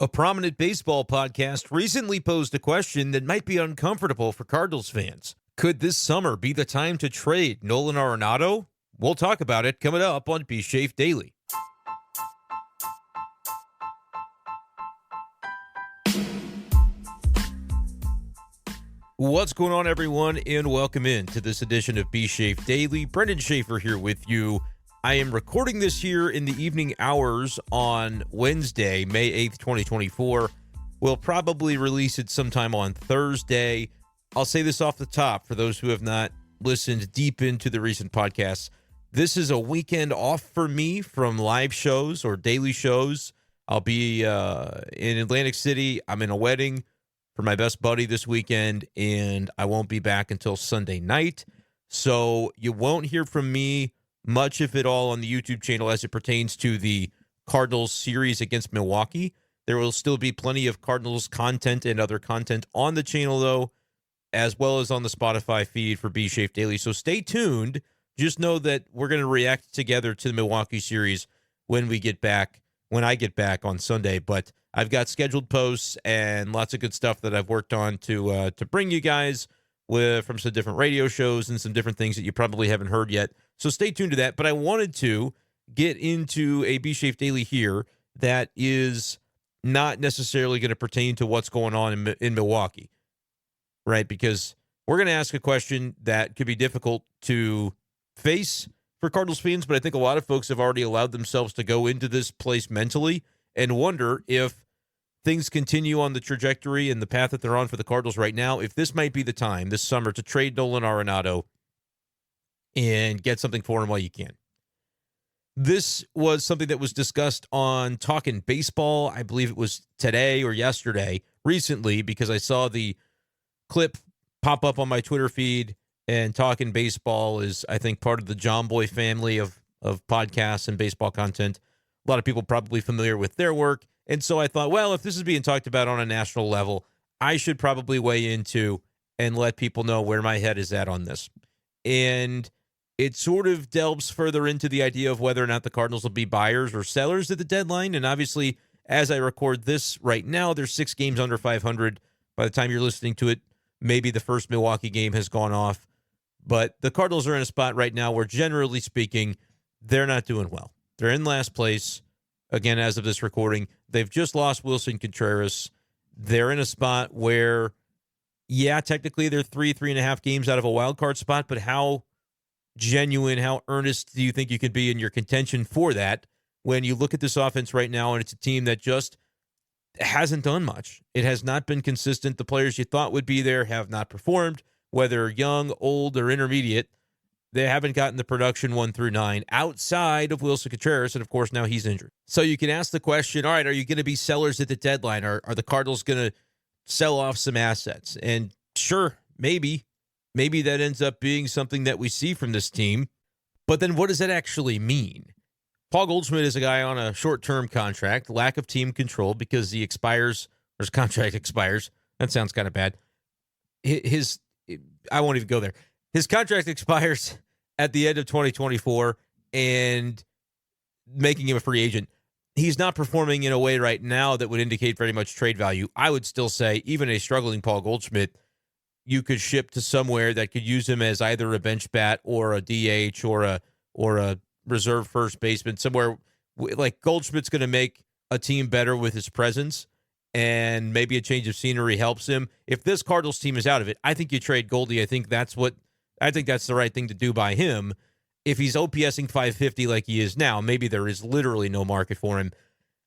A prominent baseball podcast recently posed a question that might be uncomfortable for Cardinals fans. Could this summer be the time to trade Nolan Arenado? We'll talk about it coming up on B-Schaeff Daily. What's going on, everyone, and welcome in to this edition of B-Schaeff Daily. Brenden Schaeffer here with you. I am recording this here in the evening hours on Wednesday, May 8th, 2024. We'll probably release it sometime on Thursday. I'll say this off the top for those who have not listened deep into the recent podcasts. This is a weekend off for me from live shows or daily shows. I'll be in Atlantic City. I'm in a wedding for my best buddy this weekend, and I won't be back until Sunday night. So you won't hear from me much, if at all, on the YouTube channel as it pertains to the Cardinals series against Milwaukee. There will still be plenty of Cardinals content and other content on the channel, though, as well as on the Spotify feed for B-Schaeff Daily. So stay tuned. Just know that we're going to react together to the Milwaukee series when I get back on Sunday. But I've got scheduled posts and lots of good stuff that I've worked on to bring you guys from some different radio shows and some different things that you probably haven't heard yet. So stay tuned to that. But I wanted to get into a B-Schaeff Daily here that is not necessarily going to pertain to what's going on in Milwaukee, right? Because we're going to ask a question that could be difficult to face for Cardinals fans, but I think a lot of folks have already allowed themselves to go into this place mentally and wonder if things continue on the trajectory and the path that they're on for the Cardinals right now, if this might be the time this summer to trade Nolan Arenado and get something for him while you can. This was something that was discussed on Talkin' Baseball. I believe it was today or yesterday, recently, because I saw the clip pop up on my Twitter feed, and Talkin' Baseball is, I think, part of the John Boy family of podcasts and baseball content. A lot of people probably familiar with their work. And so I thought, well, if this is being talked about on a national level, I should probably weigh into and let people know where my head is at on this. And it sort of delves further into the idea of whether or not the Cardinals will be buyers or sellers at the deadline. And obviously, as I record this right now, there's 6 games under 500. By the time you're listening to it, maybe the first Milwaukee game has gone off. But the Cardinals are in a spot right now where, generally speaking, they're not doing well. They're in last place. Again, as of this recording, they've just lost Willson Contreras. They're in a spot where, yeah, technically they're 3.5 games out of a wild card spot, but how genuine, how earnest do you think you can be in your contention for that when you look at this offense right now and it's a team that just hasn't done much? It has not been consistent. The players you thought would be there have not performed, whether young, old, or intermediate. They haven't gotten the production 1 through 9 outside of Willson Contreras, and of course now he's injured. So you can ask the question, all right, are you going to be sellers at the deadline? Are the Cardinals going to sell off some assets? And sure, maybe that ends up being something that we see from this team. But then what does that actually mean? Paul Goldschmidt is a guy on a short-term contract, lack of team control because his contract expires. That sounds kind of bad. I won't even go there. His contract expires at the end of 2024 and making him a free agent. He's not performing in a way right now that would indicate very much trade value. I would still say even a struggling Paul Goldschmidt, you could ship to somewhere that could use him as either a bench bat or a DH or a reserve first baseman, somewhere like Goldschmidt's going to make a team better with his presence, and maybe a change of scenery helps him. If this Cardinals team is out of it, I think you trade Goldie. I think that's the right thing to do by him. If he's OPSing 550 like he is now, maybe there is literally no market for him.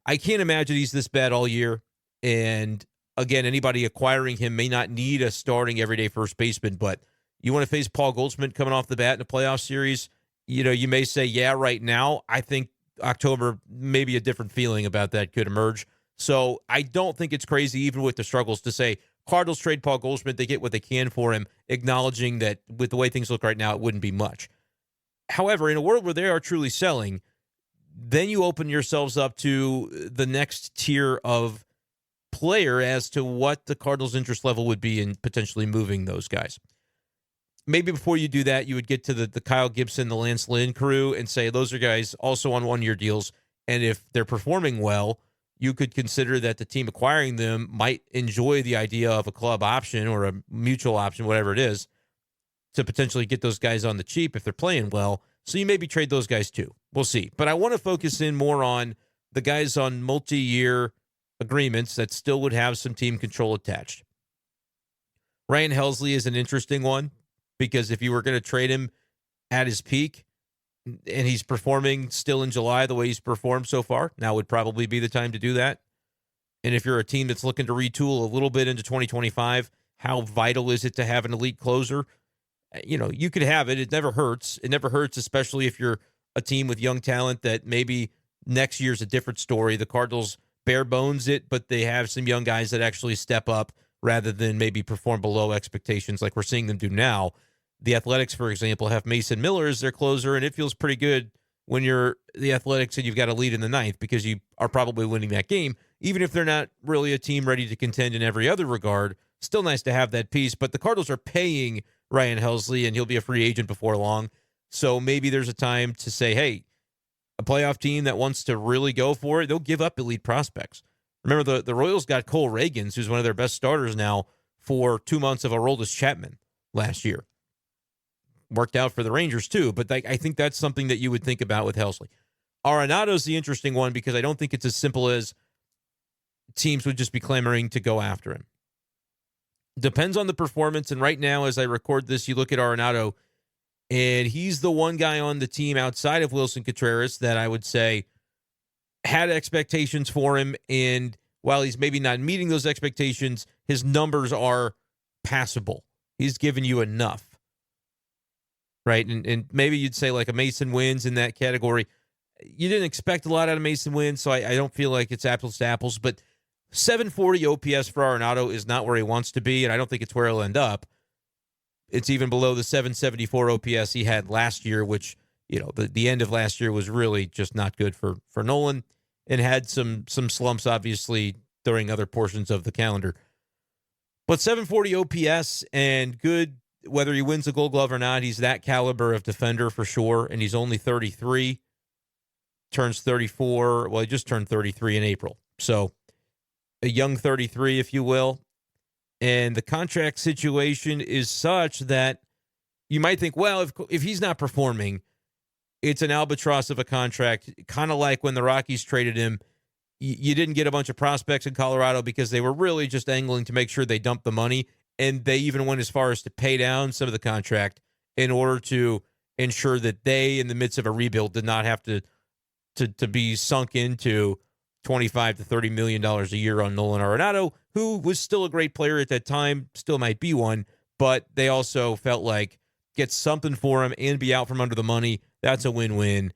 I can't imagine he's this bad all year. And again, anybody acquiring him may not need a starting everyday first baseman, but you want to face Paul Goldschmidt coming off the bat in a playoff series, you may say, yeah, right now. I think October, maybe a different feeling about that could emerge. So I don't think it's crazy, even with the struggles, to say Cardinals trade Paul Goldschmidt, they get what they can for him, acknowledging that with the way things look right now, it wouldn't be much. However, in a world where they are truly selling, then you open yourselves up to the next tier of player as to what the Cardinals' interest level would be in potentially moving those guys. Maybe before you do that, you would get to the Kyle Gibson, the Lance Lynn crew, and say those are guys also on one-year deals, and if they're performing well, you could consider that the team acquiring them might enjoy the idea of a club option or a mutual option, whatever it is, to potentially get those guys on the cheap if they're playing well. So you maybe trade those guys too. We'll see. But I want to focus in more on the guys on multi-year agreements that still would have some team control attached. Ryan Helsley is an interesting one because if you were going to trade him at his peak and he's performing still in July the way he's performed so far, now would probably be the time to do that. And if you're a team that's looking to retool a little bit into 2025, how vital is it to have an elite closer? You could have it. It never hurts. It never hurts, especially if you're a team with young talent that maybe next year's a different story. The Cardinals bare bones it, but they have some young guys that actually step up rather than maybe perform below expectations like we're seeing them do now. The Athletics, for example, have Mason Miller as their closer, and it feels pretty good when you're the Athletics and you've got a lead in the ninth because you are probably winning that game, even if they're not really a team ready to contend in every other regard. Still nice to have that piece, but the Cardinals are paying Ryan Helsley, and he'll be a free agent before long. So maybe there's a time to say, hey, a playoff team that wants to really go for it, they'll give up elite prospects. Remember, the Royals got Cole Reagans, who's one of their best starters now, for 2 months of Aroldis Chapman last year. Worked out for the Rangers, too, but I think that's something that you would think about with Helsley. Arenado's the interesting one because I don't think it's as simple as teams would just be clamoring to go after him. Depends on the performance, and right now, as I record this, you look at Arenado, and he's the one guy on the team outside of Wilson Contreras that I would say had expectations for him, and while he's maybe not meeting those expectations, his numbers are passable. He's given you enough, right? And maybe you'd say like a Mason Wins in that category. You didn't expect a lot out of Mason Wins, so I don't feel like it's apples to apples, but 740 OPS for Arenado is not where he wants to be, and I don't think it's where he'll end up. It's even below the 774 OPS he had last year, which, the end of last year was really just not good for Nolan and had some slumps, obviously, during other portions of the calendar. But 740 OPS and good, whether he wins the Gold Glove or not, he's that caliber of defender for sure, and he's only 33, turns 34. Well, he just turned 33 in April. So a young 33, if you will. And the contract situation is such that you might think, well, if he's not performing, it's an albatross of a contract, kind of like when the Rockies traded him. You didn't get a bunch of prospects in Colorado because they were really just angling to make sure they dumped the money, and they even went as far as to pay down some of the contract in order to ensure that they, in the midst of a rebuild, did not have to be sunk into $25 to $30 million a year on Nolan Arenado, who was still a great player at that time, still might be one, but they also felt like get something for him and be out from under the money. That's a win-win.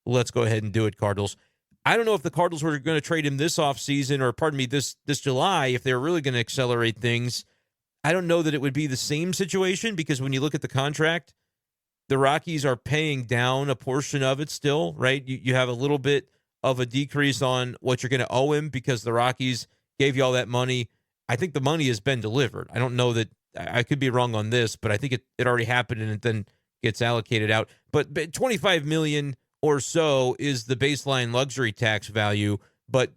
Let's go ahead and do it, Cardinals. I don't know if the Cardinals were going to trade him this offseason or, this July, if they were really going to accelerate things. I don't know that it would be the same situation because when you look at the contract, the Rockies are paying down a portion of it still, right? You have a little bit of a decrease on what you're going to owe him because the Rockies gave you all that money. I think the money has been delivered. I don't know that I could be wrong on this, but I think it already happened and it then gets allocated out. But $25 million or so is the baseline luxury tax value. But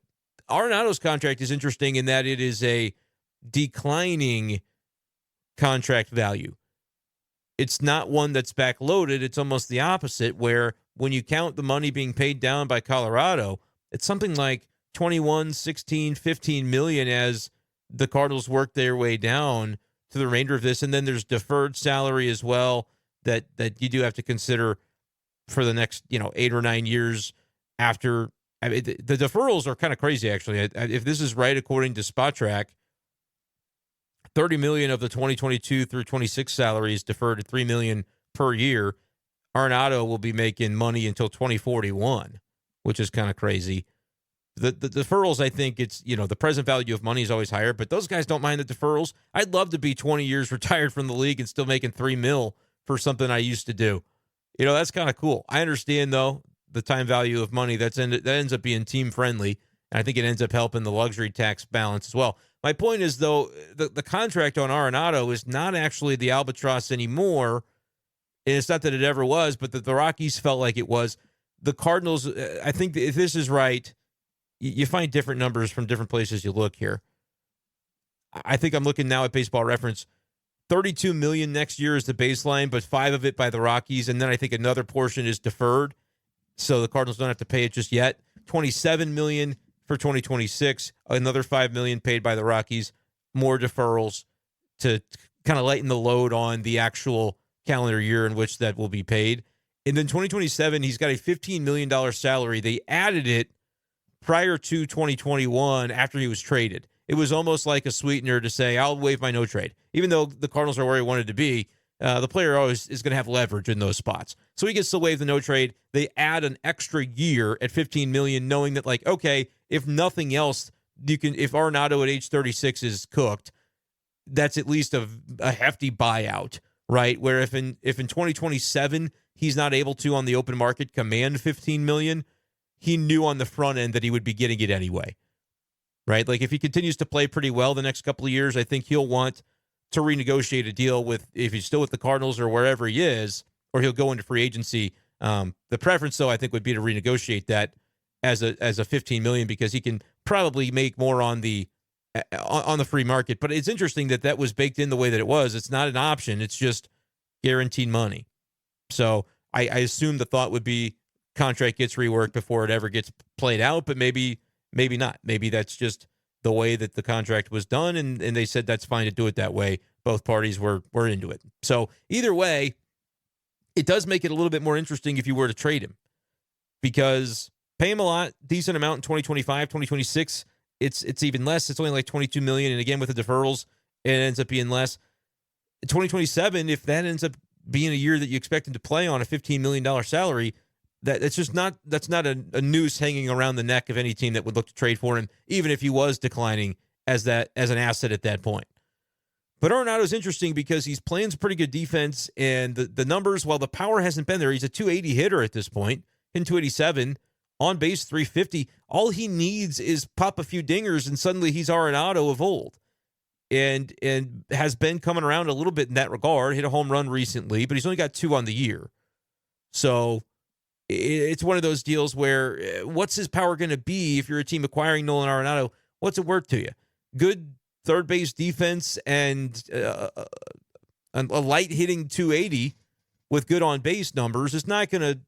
Arenado's contract is interesting in that it is a declining contract value. It's not one that's backloaded. It's almost the opposite, where when you count the money being paid down by Colorado, it's something like 21, 16, 15 million as the Cardinals work their way down to the remainder of this. And then there's deferred salary as well that you do have to consider for the next, 8 or 9 years after. I mean, the deferrals are kind of crazy, actually. If this is right, according to SpotTrack, $30 million of the 2022 through 26 salary is deferred at $3 million per year. Arenado will be making money until 2041, which is kind of crazy. The deferrals, I think it's, the present value of money is always higher, but those guys don't mind the deferrals. I'd love to be 20 years retired from the league and still making $3 million for something I used to do. That's kind of cool. I understand, though, the time value of money that ends up being team friendly, and I think it ends up helping the luxury tax balance as well. My point is, though, the contract on Arenado is not actually the albatross anymore. And it's not that it ever was, but that the Rockies felt like it was. The Cardinals, I think if this is right, you find different numbers from different places you look here. I think I'm looking now at Baseball Reference. $32 million next year is the baseline, but 5 of it by the Rockies, and then I think another portion is deferred, so the Cardinals don't have to pay it just yet. $27 million for 2026, another $5 million paid by the Rockies, more deferrals to kind of lighten the load on the actual calendar year in which that will be paid. And then 2027, he's got a $15 million salary. They added it prior to 2021 after he was traded. It was almost like a sweetener to say, I'll waive my no trade. Even though the Cardinals are where he wanted to be, the player always is going to have leverage in those spots. So he gets to waive the no trade. They add an extra year at $15 million, knowing that, like, okay, if nothing else, if Arenado at age 36 is cooked, that's at least a hefty buyout, right? Where if in 2027 he's not able to on the open market command $15 million, he knew on the front end that he would be getting it anyway, right? Like if he continues to play pretty well the next couple of years, I think he'll want to renegotiate a deal with, if he's still with the Cardinals or wherever he is, or he'll go into free agency. The preference, though, I think would be to renegotiate that as a $15 million, because he can probably make more on the free market. But it's interesting that was baked in the way that it was. It's not an option. It's just guaranteed money. So I assume the thought would be contract gets reworked before it ever gets played out, but maybe not. Maybe that's just the way that the contract was done, and they said that's fine to do it that way. Both parties were into it. So either way, it does make it a little bit more interesting if you were to trade him, because pay him a lot, decent amount in 2025, 2026, it's even less. It's only like $22 million, and again with the deferrals, it ends up being less. 2027, if that ends up being a year that you expect him to play on a $15 million salary, that's not a noose hanging around the neck of any team that would look to trade for him, even if he was declining as an asset at that point. But Arenado's interesting because he's playing some pretty good defense, and the numbers, while the power hasn't been there, he's a 280 hitter at this point, in 287, on base 350. All he needs is pop a few dingers, and suddenly he's Arenado of old. And has been coming around a little bit in that regard. Hit a home run recently, but he's only got 2 on the year. So it's one of those deals where what's his power going to be if you're a team acquiring Nolan Arenado? What's it worth to you? Good third base defense and a light hitting 280 with good on base numbers is not going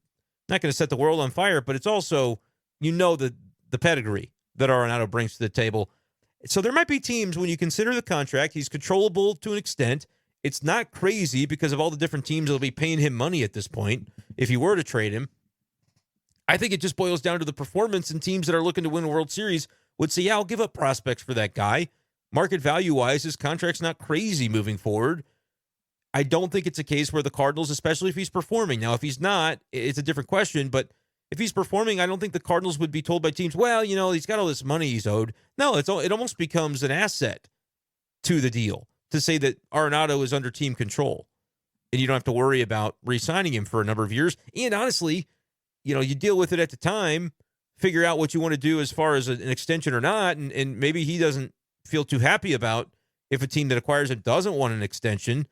to set the world on fire, but it's also, the pedigree that Arenado brings to the table. So there might be teams, when you consider the contract, he's controllable to an extent. It's not crazy because of all the different teams that will be paying him money at this point if you were to trade him. I think it just boils down to the performance, and teams that are looking to win a World Series would say, yeah, I'll give up prospects for that guy. Market value-wise, his contract's not crazy moving forward. I don't think it's a case where the Cardinals, especially if he's performing. Now, if he's not, it's a different question, but if he's performing, I don't think the Cardinals would be told by teams, well, he's got all this money he's owed. No, it almost becomes an asset to the deal to say that Arenado is under team control, and you don't have to worry about re-signing him for a number of years. And honestly, you deal with it at the time, figure out what you want to do as far as an extension or not, and maybe he doesn't feel too happy about if a team that acquires him doesn't want an extension.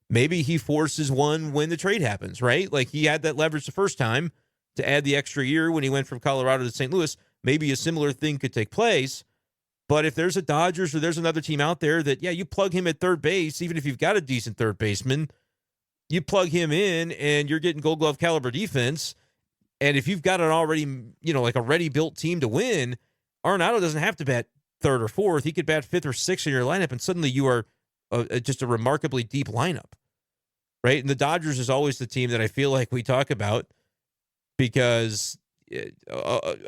Maybe he forces one when the trade happens, right? Like he had that leverage the first time to add the extra year when he went from Colorado to St. Louis. Maybe a similar thing could take place. But if there's a Dodgers or there's another team out there that, you plug him at third base, even if you've got a decent third baseman, you plug him in and you're getting Gold Glove caliber defense. And if you've got an already, like a ready-built team to win, Arenado doesn't have to bat third or fourth. He could bat fifth or sixth in your lineup, and suddenly you are just a remarkably deep lineup, right? And the Dodgers is always the team that I feel like we talk about because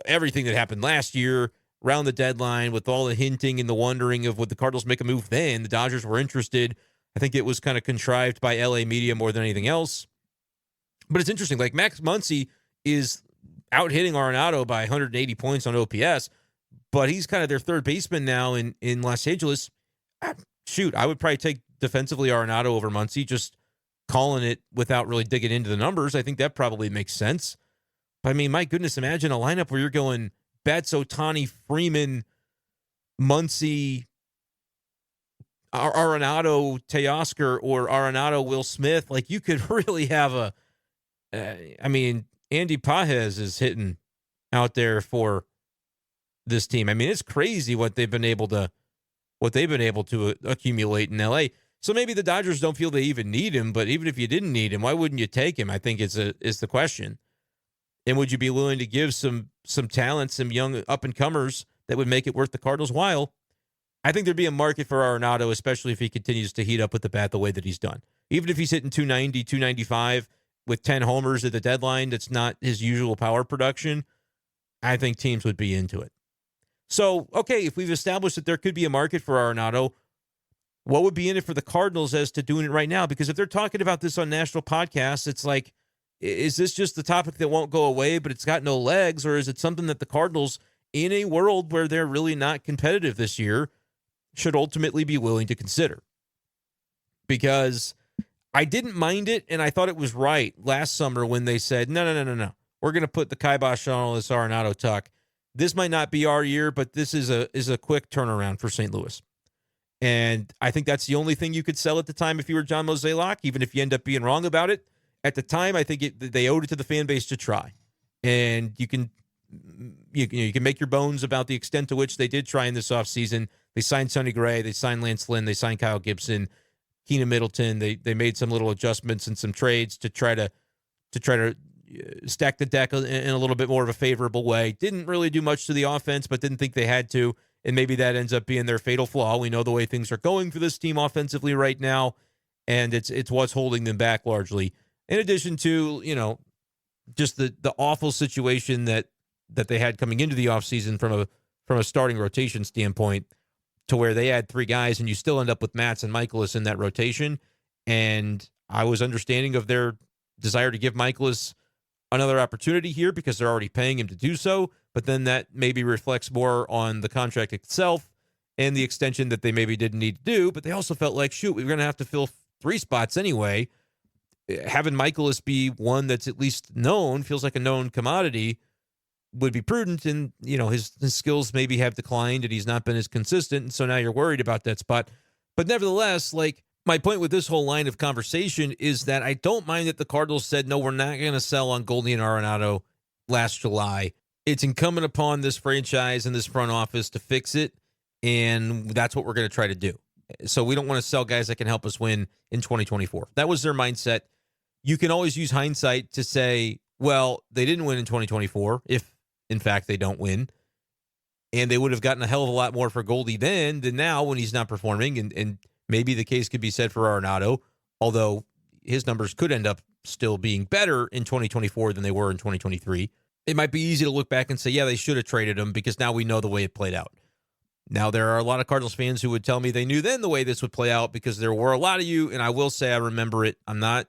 everything that happened last year around the deadline with all the hinting and the wondering of would the Cardinals make a move then, the Dodgers were interested. I think it was kind of contrived by LA media more than anything else. But it's interesting. Like Max Muncy is out hitting Arenado by 180 points on OPS, but he's kind of their third baseman now in Los Angeles. I would probably take defensively Arenado over Muncy, just calling it without really digging into the numbers. I think that probably makes sense. But I mean, my goodness, imagine a lineup where you're going Betts, Ohtani, Freeman, Muncy, Arenado, Teoscar, or Arenado, Will Smith. Like you could really have Andy Pages is hitting out there for this team. I mean, it's crazy what they've been able to accumulate in LA. So maybe the Dodgers don't feel they even need him, but even if you didn't need him, why wouldn't you take him? I think is the question. And would you be willing to give some talent, some young up-and-comers that would make it worth the Cardinals' while? I think there'd be a market for Arenado, especially if he continues to heat up with the bat the way that he's done. Even if he's hitting 290, 295 with 10 homers at the deadline, that's not his usual power production, I think teams would be into it. So, okay, if we've established that there could be a market for Arenado, what would be in it for the Cardinals as to doing it right now? Because if they're talking about this on national podcasts, it's like, is this just the topic that won't go away, but it's got no legs? Or is it something that the Cardinals, in a world where they're really not competitive this year, should ultimately be willing to consider? Because I didn't mind it, and I thought it was right last summer when they said, no. We're going to put the kibosh on this Arenado tuck. This might not be our year, but this is a quick turnaround for St. Louis. And I think that's the only thing you could sell at the time if you were John Mozeliak, even if you end up being wrong about it. At the time, I think they owed it to the fan base to try. And you can make your bones about the extent to which they did try in this offseason. They signed Sonny Gray, they signed Lance Lynn, they signed Kyle Gibson, Keenan Middleton. They made some little adjustments and some trades to try to stack the deck in a little bit more of a favorable way. Didn't really do much to the offense, but didn't think they had to. And maybe that ends up being their fatal flaw. We know the way things are going for this team offensively right now, and it's what's holding them back largely. In addition to, just the awful situation that they had coming into the offseason from a starting rotation standpoint, to where they had three guys and you still end up with Matz and Michaelis in that rotation. And I was understanding of their desire to give Michaelis another opportunity here because they're already paying him to do so. But then that maybe reflects more on the contract itself and the extension that they maybe didn't need to do. But they also felt like, shoot, we were going to have to fill 3 spots anyway. Having Michaelis be one that's at least known, feels like a known commodity, would be prudent. And, his skills maybe have declined and he's not been as consistent. And so now you're worried about that spot. But nevertheless, my point with this whole line of conversation is that I don't mind that the Cardinals said, no, we're not going to sell on Goldie and Arenado last July. It's incumbent upon this franchise and this front office to fix it, and that's what we're going to try to do. So we don't want to sell guys that can help us win in 2024. That was their mindset. You can always use hindsight to say, well, they didn't win in 2024, if, in fact, they don't win, and they would have gotten a hell of a lot more for Goldie then than now when he's not performing, and maybe the case could be said for Arenado, although his numbers could end up still being better in 2024 than they were in 2023. It might be easy to look back and say, yeah, they should have traded him because now we know the way it played out. Now, there are a lot of Cardinals fans who would tell me they knew then the way this would play out because there were a lot of you, and I will say I remember it. I'm not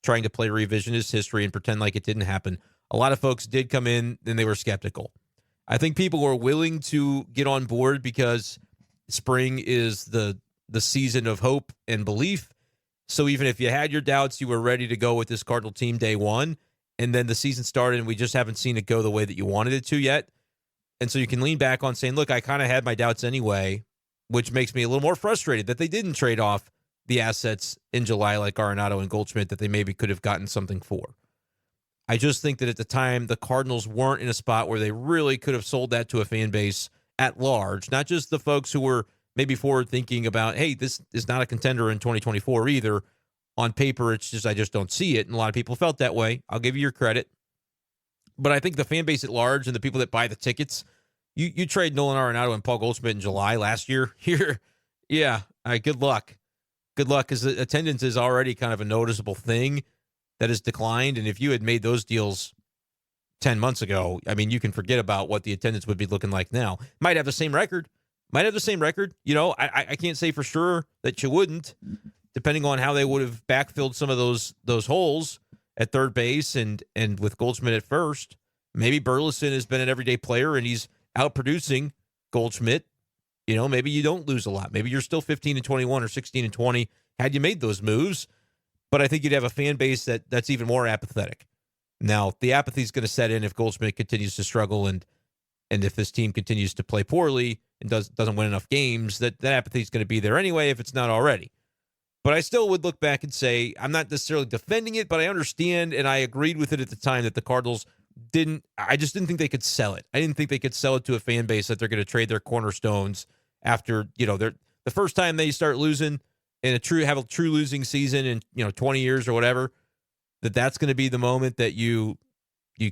trying to play revisionist history and pretend like it didn't happen. A lot of folks did come in and they were skeptical. I think people were willing to get on board because spring is the season of hope and belief. So even if you had your doubts, you were ready to go with this Cardinal team day one. And then the season started and we just haven't seen it go the way that you wanted it to yet. And so you can lean back on saying, look, I kind of had my doubts anyway, which makes me a little more frustrated that they didn't trade off the assets in July like Arenado and Goldschmidt that they maybe could have gotten something for. I just think that at the time, the Cardinals weren't in a spot where they really could have sold that to a fan base at large, not just the folks who were maybe forward thinking about, hey, this is not a contender in 2024 either. On paper, it's just I just don't see it. And a lot of people felt that way. I'll give you your credit. But I think the fan base at large and the people that buy the tickets, you trade Nolan Arenado and Paul Goldschmidt in July last year. Here, yeah, all right, good luck. Good luck, because attendance is already kind of a noticeable thing that has declined. And if you had made those deals 10 months ago, I mean, you can forget about what the attendance would be looking like now. Might have the same record. I can't say for sure that you wouldn't, depending on how they would have backfilled some of those holes at third base and with Goldschmidt at first. Maybe Burleson has been an everyday player and he's outproducing Goldschmidt. Maybe you don't lose a lot. Maybe you're still 15-21 or 16-20 had you made those moves. But I think you'd have a fan base that's even more apathetic. Now, the apathy is going to set in if Goldschmidt continues to struggle and if this team continues to play poorly and doesn't win enough games, that apathy is going to be there anyway if it's not already. But I still would look back and say, I'm not necessarily defending it, but I understand and I agreed with it at the time that the Cardinals I just didn't think they could sell it. I didn't think they could sell it to a fan base that they're going to trade their cornerstones after, they're the first time they start losing and have a true losing season in, 20 years or whatever, that's going to be the moment that you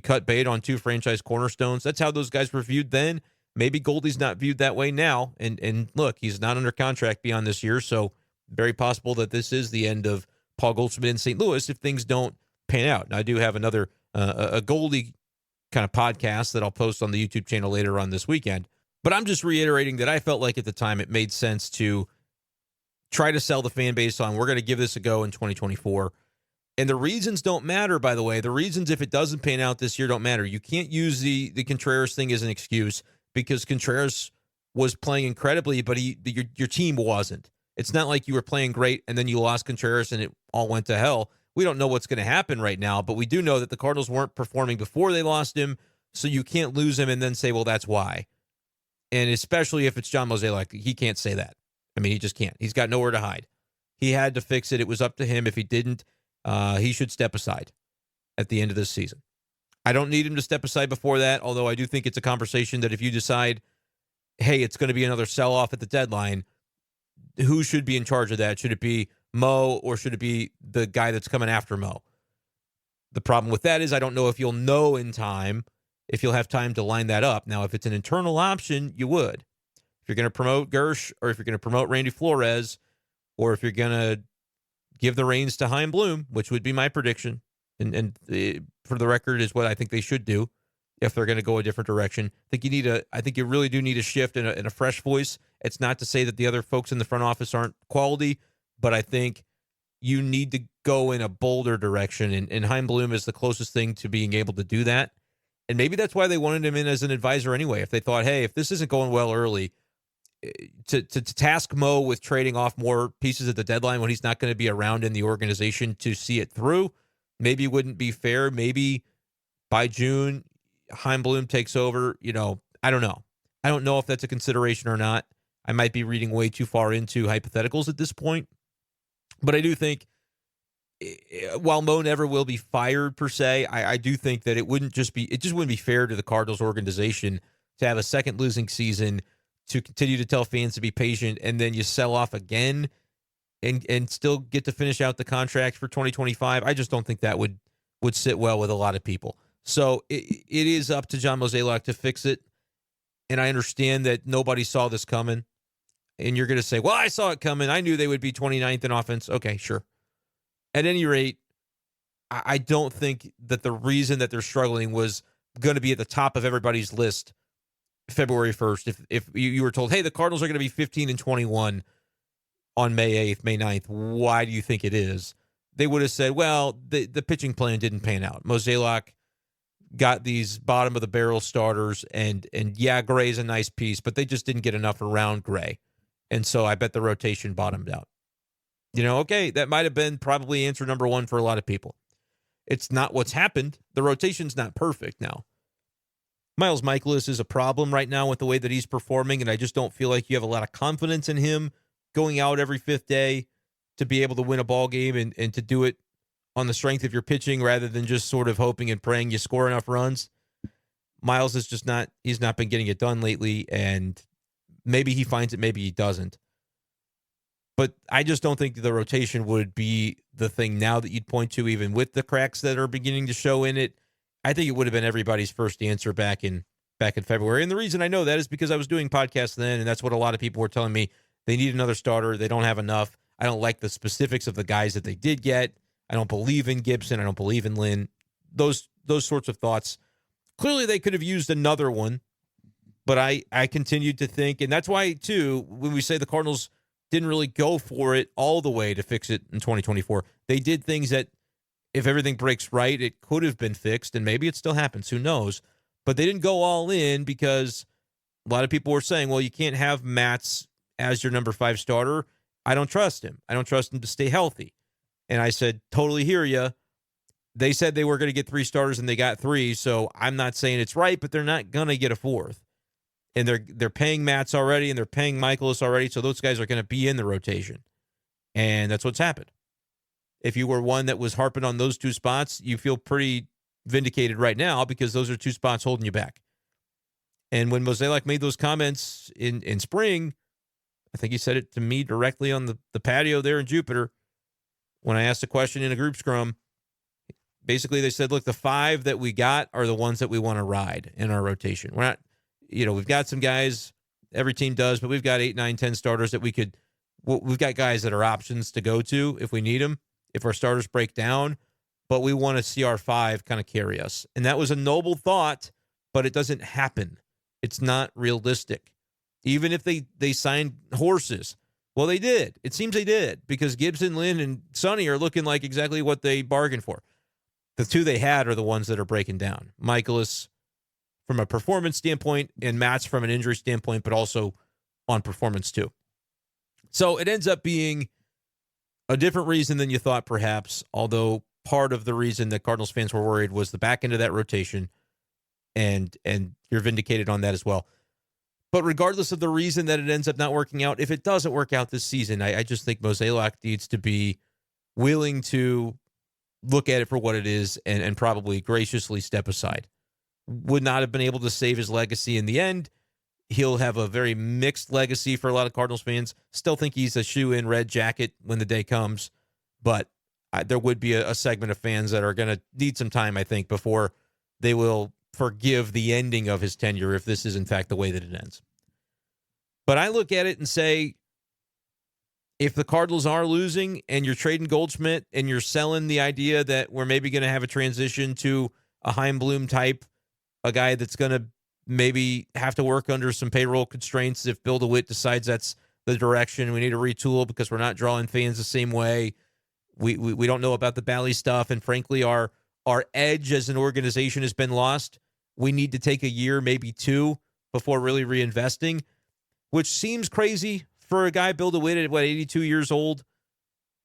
cut bait on 2 franchise cornerstones. That's how those guys were viewed then. Maybe Goldie's not viewed that way now. And look, he's not under contract beyond this year, so very possible that this is the end of Paul Goldschmidt in St. Louis if things don't pan out. Now, I do have another a Goldie kind of podcast that I'll post on the YouTube channel later on this weekend. But I'm just reiterating that I felt like at the time it made sense to try to sell the fan base on we're going to give this a go in 2024. And the reasons don't matter, by the way. The reasons, if it doesn't pan out this year, don't matter. You can't use the Contreras thing as an excuse because Contreras was playing incredibly, but your team wasn't. It's not like you were playing great and then you lost Contreras and it all went to hell. We don't know what's going to happen right now, but we do know that the Cardinals weren't performing before they lost him, so you can't lose him and then say, well, that's why. And especially if it's John Mozeliak, he can't say that. I mean, he just can't. He's got nowhere to hide. He had to fix it. It was up to him. If he didn't, he should step aside at the end of this season. I don't need him to step aside before that, although I do think it's a conversation that if you decide, hey, it's going to be another sell-off at the deadline, who should be in charge of that? Should it be Mo or should it be the guy that's coming after Mo? The problem with that is I don't know if you'll know in time, if you'll have time to line that up. Now, if it's an internal option, you would. If you're going to promote Gersh or if you're going to promote Randy Flores or if you're going to give the reins to Chaim Bloom, which would be my prediction, and for the record is what I think they should do if they're going to go a different direction. I think you really do need a shift and a fresh voice. It's not to say that the other folks in the front office aren't quality, but I think you need to go in a bolder direction, and Chaim Bloom is the closest thing to being able to do that. And maybe that's why they wanted him in as an advisor anyway. If they thought, hey, if this isn't going well early, to task Mo with trading off more pieces at the deadline when he's not going to be around in the organization to see it through, maybe wouldn't be fair. Maybe by June, Chaim Bloom takes over. I don't know. I don't know if that's a consideration or not. I might be reading way too far into hypotheticals at this point. But I do think, while Mo never will be fired per se, I do think that it just wouldn't be fair to the Cardinals organization to have a second losing season, to continue to tell fans to be patient, and then you sell off again and still get to finish out the contract for 2025. I just don't think that would sit well with a lot of people. So it is up to John Mozeliak to fix it. And I understand that nobody saw this coming. And you're going to say, well, I saw it coming. I knew they would be 29th in offense. Okay, sure. At any rate, I don't think that the reason that they're struggling was going to be at the top of everybody's list February 1st. If you were told, hey, the Cardinals are going to be 15-21 on May 8th, May 9th, why do you think it is? They would have said, well, the pitching plan didn't pan out. Mozeliak got these bottom of the barrel starters, and yeah, Gray's a nice piece, but they just didn't get enough around Gray. And so I bet the rotation bottomed out. Okay, that might have been probably answer number one for a lot of people. It's not what's happened. The rotation's not perfect now. Miles Mikolas is a problem right now with the way that he's performing, and I just don't feel like you have a lot of confidence in him going out every fifth day to be able to win a ball game and to do it on the strength of your pitching rather than just sort of hoping and praying you score enough runs. Miles is just he's not been getting it done lately, and maybe he finds it, maybe he doesn't. But I just don't think the rotation would be the thing now that you'd point to, even with the cracks that are beginning to show in it. I think it would have been everybody's first answer back in February. And the reason I know that is because I was doing podcasts then, and that's what a lot of people were telling me. They need another starter. They don't have enough. I don't like the specifics of the guys that they did get. I don't believe in Gibson. I don't believe in Lynn. Those sorts of thoughts. Clearly, they could have used another one, but I continued to think, and that's why, too, when we say the Cardinals didn't really go for it all the way to fix it in 2024, they did things that, if everything breaks right, it could have been fixed, and maybe it still happens. Who knows? But they didn't go all in because a lot of people were saying, well, you can't have Matz as your number 5 starter. I don't trust him. I don't trust him to stay healthy. And I said, totally hear you. They said they were going to get 3 starters, and they got 3, so I'm not saying it's right, but they're not going to get a 4th. And they're paying Matz already, and they're paying Mikolas already, so those guys are going to be in the rotation. And that's what's happened. If you were one that was harping on those 2 spots, you feel pretty vindicated right now because those are two spots holding you back. And when Mozeliak made those comments in spring, I think he said it to me directly on the patio there in Jupiter when I asked a question in a group scrum. Basically, they said, look, the 5 that we got are the ones that we want to ride in our rotation. We're not, we've got some guys, every team does, but we've got 8, 9, 10 starters that we've got guys that are options to go to if we need them, if our starters break down, but we want to see our 5 kind of carry us. And that was a noble thought, but it doesn't happen. It's not realistic. Even if they signed horses, well, they did. It seems they did because Gibson, Lynn, and Sonny are looking like exactly what they bargained for. The 2 they had are the ones that are breaking down. Michaelis from a performance standpoint and Matz from an injury standpoint, but also on performance too. So it ends up being a different reason than you thought, perhaps, although part of the reason that Cardinals fans were worried was the back end of that rotation, and you're vindicated on that as well. But regardless of the reason that it ends up not working out, if it doesn't work out this season, I just think Mozeliak needs to be willing to look at it for what it is and probably graciously step aside. Would not have been able to save his legacy in the end. He'll have a very mixed legacy for a lot of Cardinals fans. Still think he's a shoe-in red jacket when the day comes. But there would be a segment of fans that are going to need some time, I think, before they will forgive the ending of his tenure if this is, in fact, the way that it ends. But I look at it and say, if the Cardinals are losing and you're trading Goldschmidt and you're selling the idea that we're maybe going to have a transition to a Heimblum type, a guy that's going to maybe have to work under some payroll constraints if Bill DeWitt decides that's the direction, we need to retool because we're not drawing fans the same way. We don't know about the Bally stuff, and frankly, our edge as an organization has been lost. We need to take a year, maybe 2, before really reinvesting, which seems crazy for a guy Bill DeWitt at 82 years old.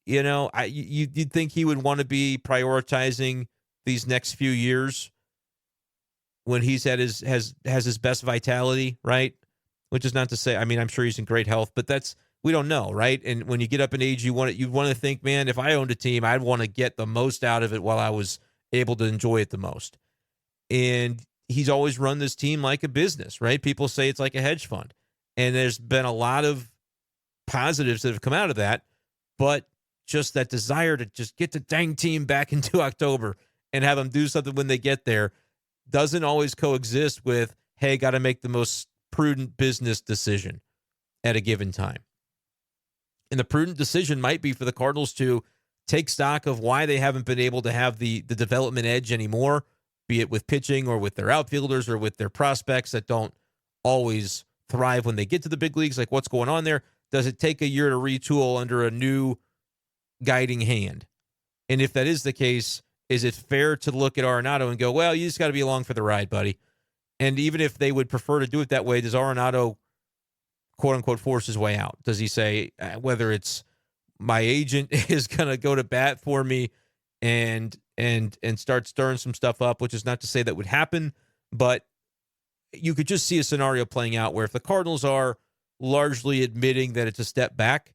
You'd think he would want to be prioritizing these next few years when he's at has his best vitality, right? Which is not to say, I'm sure he's in great health, but we don't know, right? And when you get up in age, you want to think, man, if I owned a team, I'd want to get the most out of it while I was able to enjoy it the most. And he's always run this team like a business, right? People say it's like a hedge fund. And there's been a lot of positives that have come out of that, but just that desire to just get the dang team back into October and have them do something when they get there doesn't always coexist with, hey, got to make the most prudent business decision at a given time. And the prudent decision might be for the Cardinals to take stock of why they haven't been able to have the development edge anymore, be it with pitching or with their outfielders or with their prospects that don't always thrive when they get to the big leagues. Like, what's going on there? Does it take a year to retool under a new guiding hand? And if that is the case, is it fair to look at Arenado and go, well, you just got to be along for the ride, buddy? And even if they would prefer to do it that way, does Arenado, quote unquote, force his way out? Does he say, whether it's my agent is going to go to bat for me and start stirring some stuff up, which is not to say that would happen, but you could just see a scenario playing out where if the Cardinals are largely admitting that it's a step back,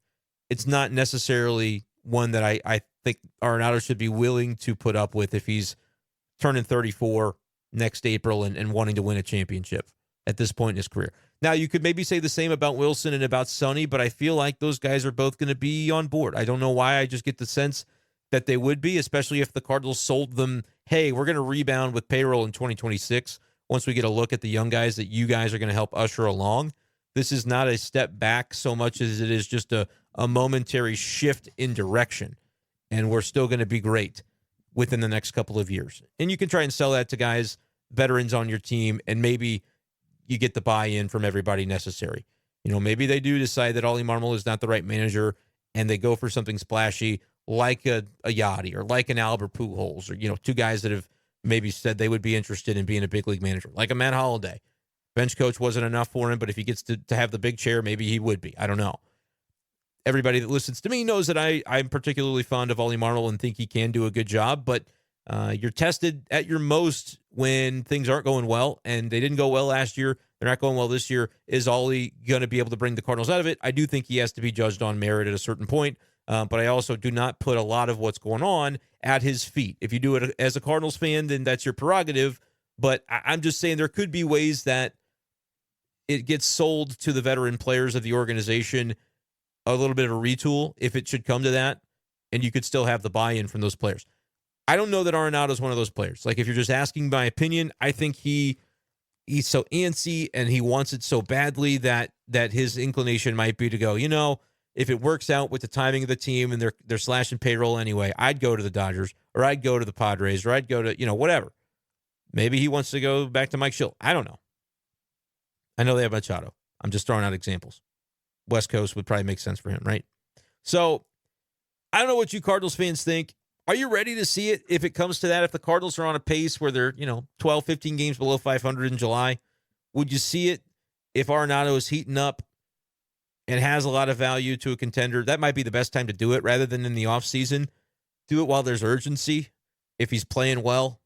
it's not necessarily one that I think Arenado should be willing to put up with if he's turning 34 next April and wanting to win a championship at this point in his career. Now, you could maybe say the same about Wilson and about Sonny, but I feel like those guys are both going to be on board. I don't know why. I just get the sense that they would be, especially if the Cardinals sold them, hey, we're going to rebound with payroll in 2026 once we get a look at the young guys that you guys are going to help usher along. This is not a step back so much as it is just a momentary shift in direction, and we're still going to be great within the next couple of years. And you can try and sell that to guys, veterans on your team, and maybe you get the buy-in from everybody necessary. Maybe they do decide that Ollie Marmol is not the right manager, and they go for something splashy like a Yachty or like an Albert Pujols or, two guys that have maybe said they would be interested in being a big league manager, like a Matt Holliday. Bench coach wasn't enough for him, but if he gets to have the big chair, maybe he would be. I don't know. Everybody that listens to me knows that I'm particularly fond of Ollie Marmol and think he can do a good job, but you're tested at your most when things aren't going well, and they didn't go well last year. They're not going well this year. Is Ollie going to be able to bring the Cardinals out of it? I do think he has to be judged on merit at a certain point, But I also do not put a lot of what's going on at his feet. If you do it as a Cardinals fan, then that's your prerogative. But I'm just saying there could be ways that it gets sold to the veteran players of the organization, a little bit of a retool if it should come to that, and you could still have the buy-in from those players. I don't know that Arenado is one of those players. Like, if you're just asking my opinion, I think he's so antsy and he wants it so badly that his inclination might be to go, if it works out with the timing of the team and they're slashing payroll anyway, I'd go to the Dodgers or I'd go to the Padres or I'd go to, whatever. Maybe he wants to go back to Mike Schill. I don't know. I know they have Machado. I'm just throwing out examples. West Coast would probably make sense for him, right? So I don't know what you Cardinals fans think. Are you ready to see it if it comes to that? If the Cardinals are on a pace where they're, 12, 15 games below 500 in July, would you see it if Arenado is heating up and has a lot of value to a contender? That might be the best time to do it rather than in the offseason. Do it while there's urgency if he's playing well.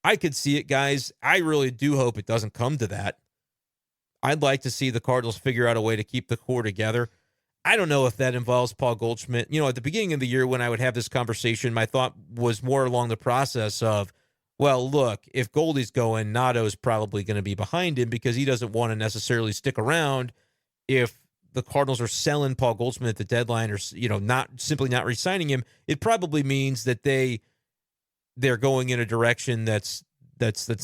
I could see it, guys. I really do hope it doesn't come to that. I'd like to see the Cardinals figure out a way to keep the core together. I don't know if that involves Paul Goldschmidt. At the beginning of the year when I would have this conversation, my thought was more along the process of, well, look, if Goldie's going, Nado's probably going to be behind him because he doesn't want to necessarily stick around if the Cardinals are selling Paul Goldschmidt at the deadline or, not re-signing him. It probably means that they're going in a direction that's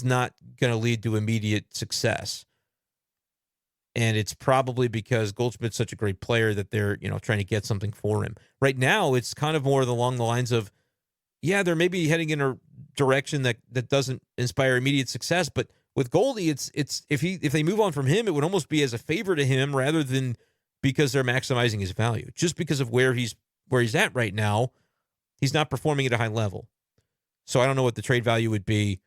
not going to lead to immediate success. And it's probably because Goldschmidt's such a great player that they're, trying to get something for him. Right now, it's kind of more along the lines of, yeah, they're maybe heading in a direction that doesn't inspire immediate success. But with Goldie, it's if they move on from him, it would almost be as a favor to him rather than because they're maximizing his value. Just because of where he's at right now, he's not performing at a high level. So I don't know what the trade value would be.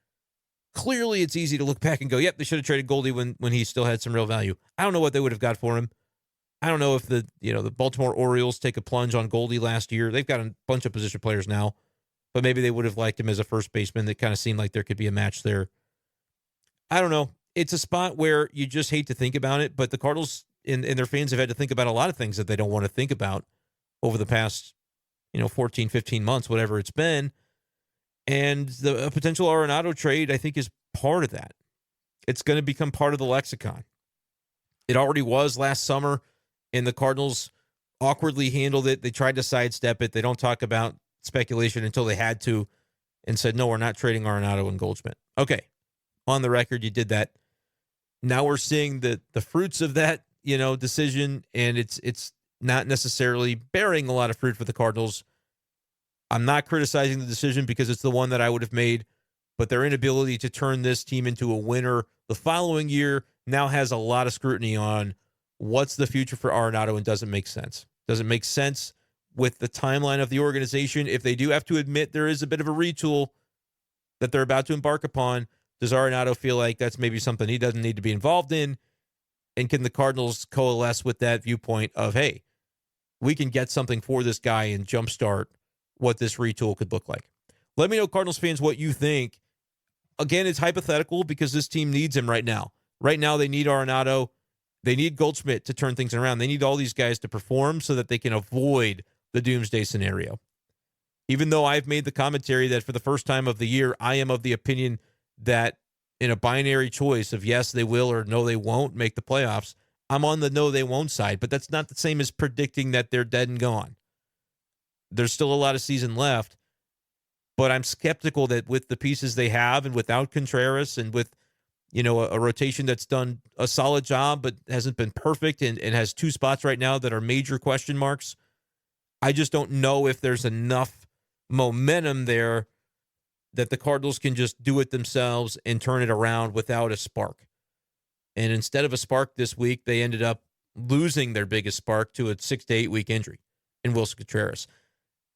Clearly, it's easy to look back and go, yep, they should have traded Goldie when he still had some real value. I don't know what they would have got for him. I don't know if the Baltimore Orioles take a plunge on Goldie last year. They've got a bunch of position players now, but maybe they would have liked him as a first baseman. That kind of seemed like there could be a match there. I don't know. It's a spot where you just hate to think about it, but the Cardinals and their fans have had to think about a lot of things that they don't want to think about over the past, 14, 15 months, whatever it's been. And a potential Arenado trade, I think, is part of that. It's going to become part of the lexicon. It already was last summer, and the Cardinals awkwardly handled it. They tried to sidestep it. They don't talk about speculation until they had to and said, no, we're not trading Arenado and Goldschmidt. Okay, on the record, you did that. Now we're seeing the fruits of that, decision, and it's not necessarily bearing a lot of fruit for the Cardinals. I'm not criticizing the decision because it's the one that I would have made, but their inability to turn this team into a winner the following year now has a lot of scrutiny on what's the future for Arenado and doesn't make sense. Doesn't make sense with the timeline of the organization. If they do have to admit there is a bit of a retool that they're about to embark upon, does Arenado feel like that's maybe something he doesn't need to be involved in? And can the Cardinals coalesce with that viewpoint of, hey, we can get something for this guy and jumpstart what this retool could look like? Let me know, Cardinals fans, what you think. Again, it's hypothetical because this team needs him right now. Right now, they need Arenado. They need Goldschmidt to turn things around. They need all these guys to perform so that they can avoid the doomsday scenario. Even though I've made the commentary that for the first time of the year, I am of the opinion that in a binary choice of yes, they will or no, they won't make the playoffs, I'm on the no, they won't side. But that's not the same as predicting that they're dead and gone. There's still a lot of season left, but I'm skeptical that with the pieces they have and without Contreras and with, a rotation that's done a solid job but hasn't been perfect and has two spots right now that are major question marks, I just don't know if there's enough momentum there that the Cardinals can just do it themselves and turn it around without a spark. And instead of a spark this week, they ended up losing their biggest spark to a 6 to 8 week injury in Wilson Contreras.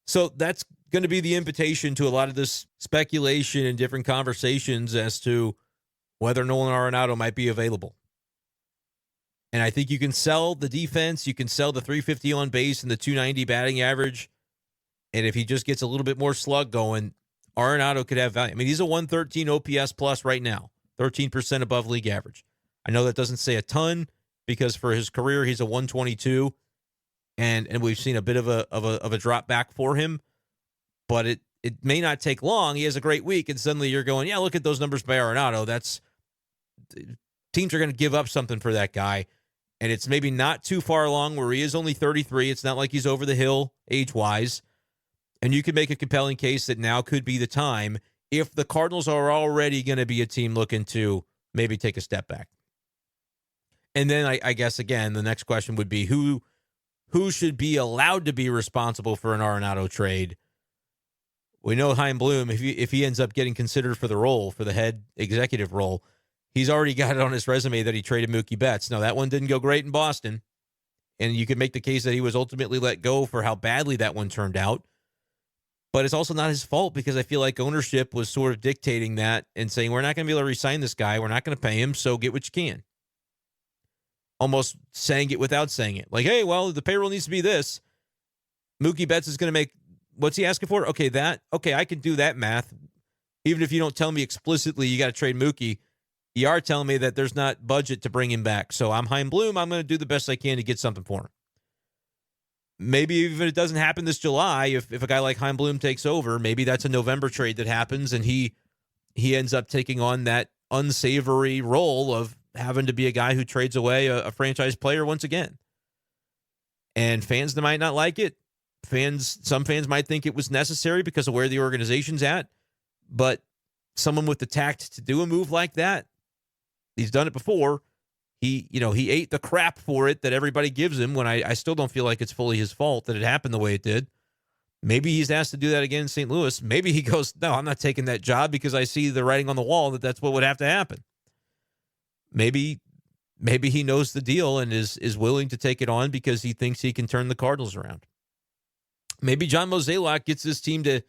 So that's going to be the invitation to a lot of this speculation and different conversations as to whether Nolan Arenado might be available. And I think you can sell the defense. You can sell the 350 on base and the 290 batting average. And if he just gets a little bit more slug going, Arenado could have value. I mean, he's a 113 OPS plus right now, 13% above league average. I know that doesn't say a ton because for his career, he's a 122. and we've seen a bit of a drop back for him, but it may not take long. He has a great week, and suddenly you're going, yeah, look at those numbers by Arenado. Teams are going to give up something for that guy, and it's maybe not too far along where he is only 33. It's not like he's over the hill age-wise, and you can make a compelling case that now could be the time if the Cardinals are already going to be a team looking to maybe take a step back. And then I guess, again, the next question would be who should be allowed to be responsible for an Arenado trade? We know Chaim Bloom, if he ends up getting considered for the role, for the head executive role, he's already got it on his resume that he traded Mookie Betts. Now, that one didn't go great in Boston, and you could make the case that he was ultimately let go for how badly that one turned out. But it's also not his fault because I feel like ownership was sort of dictating that and saying, we're not going to be able to re-sign this guy. We're not going to pay him, so get what you can. Almost saying it without saying it. Like, hey, well, the payroll needs to be this. Mookie Betts is going to make, what's he asking for? Okay, I can do that math. Even if you don't tell me explicitly you got to trade Mookie, you are telling me that there's not budget to bring him back. So I'm Chaim Bloom. I'm going to do the best I can to get something for him. Maybe even if it doesn't happen this July, if a guy like Chaim Bloom takes over, maybe that's a November trade that happens and he ends up taking on that unsavory role of having to be a guy who trades away a franchise player once again. And fans might not like it. Some fans might think it was necessary because of where the organization's at. But someone with the tact to do a move like that, he's done it before. He ate the crap for it that everybody gives him when I still don't feel like it's fully his fault that it happened the way it did. Maybe he's asked to do that again in St. Louis. Maybe he goes, no, I'm not taking that job because I see the writing on the wall that that's what would have to happen. Maybe he knows the deal and is willing to take it on because he thinks he can turn the Cardinals around. Maybe John Mozeliak gets this team to,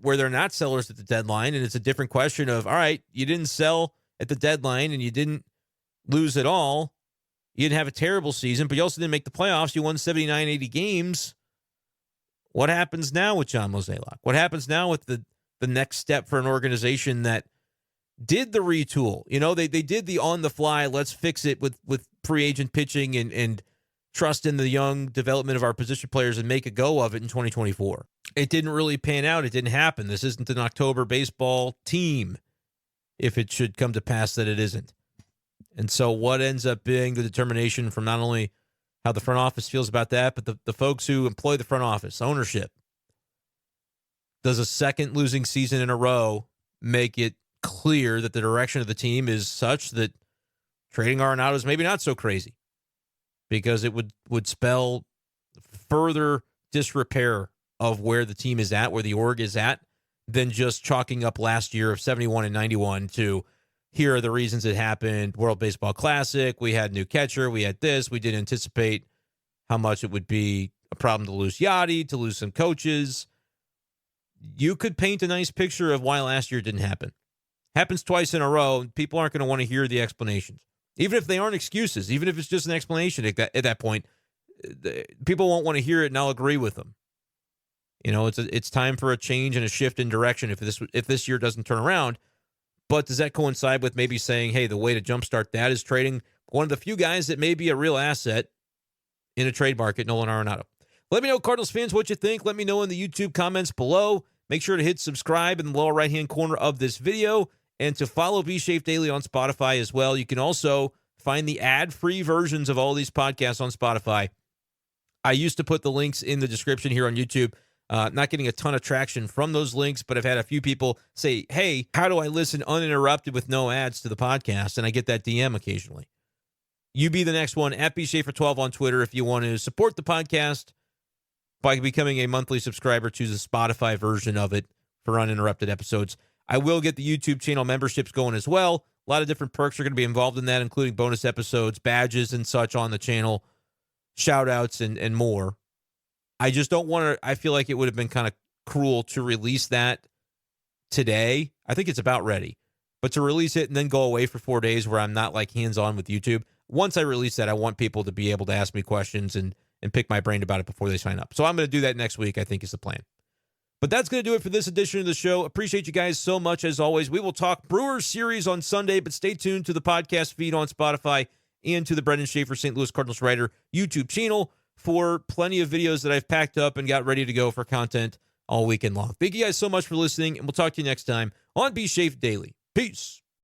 where they're not sellers at the deadline, and it's a different question of, all right, you didn't sell at the deadline and you didn't lose at all. You didn't have a terrible season, but you also didn't make the playoffs. You won 79, 80 games. What happens now with John Mozeliak? What happens now with the next step for an organization that did the retool? They did the on-the-fly, let's fix it with free agent pitching and trust in the young development of our position players and make a go of it in 2024. It didn't really pan out. It didn't happen. This isn't an October baseball team, if it should come to pass that it isn't. And so what ends up being the determination from not only how the front office feels about that, but the folks who employ the front office, ownership. Does a second losing season in a row make it clear that the direction of the team is such that trading Arenado is maybe not so crazy? Because it would spell further disrepair of where the team is at, where the org is at, than just chalking up last year of 71 and 91 to here are the reasons it happened. World Baseball Classic, we had new catcher, we had this. We didn't anticipate how much it would be a problem to lose Yachty, to lose some coaches. You could paint a nice picture of why last year didn't happen. Happens twice in a row, and people aren't going to want to hear the explanations. Even if they aren't excuses, even if it's just an explanation at that point, people won't want to hear it, and I'll agree with them. It's time for a change and a shift in direction if this year doesn't turn around. But does that coincide with maybe saying, hey, the way to jumpstart that is trading one of the few guys that may be a real asset in a trade market, Nolan Arenado? Let me know, Cardinals fans, what you think. Let me know in the YouTube comments below. Make sure to hit subscribe in the lower right-hand corner of this video and to follow B-Schaeff Daily on Spotify as well. You can also find the ad-free versions of all these podcasts on Spotify. I used to put the links in the description here on YouTube. Not getting a ton of traction from those links, but I've had a few people say, hey, how do I listen uninterrupted with no ads to the podcast? And I get that DM occasionally. You be the next one at B-Schaefer12 on Twitter if you want to support the podcast by becoming a monthly subscriber to the Spotify version of it for uninterrupted episodes. I will get the YouTube channel memberships going as well. A lot of different perks are going to be involved in that, including bonus episodes, badges and such on the channel, shout outs and more. I just don't want to, I feel like it would have been kind of cruel to release that today. I think it's about ready. But to release it and then go away for 4 days where I'm not like hands-on with YouTube, once I release that, I want people to be able to ask me questions and pick my brain about it before they sign up. So I'm going to do that next week, I think is the plan. But that's going to do it for this edition of the show. Appreciate you guys so much, as always. We will talk Brewers series on Sunday, but stay tuned to the podcast feed on Spotify and to the Brenden Schaeffer St. Louis Cardinals Writer YouTube channel for plenty of videos that I've packed up and got ready to go for content all weekend long. Thank you guys so much for listening, and we'll talk to you next time on B-Schaeff Daily. Peace.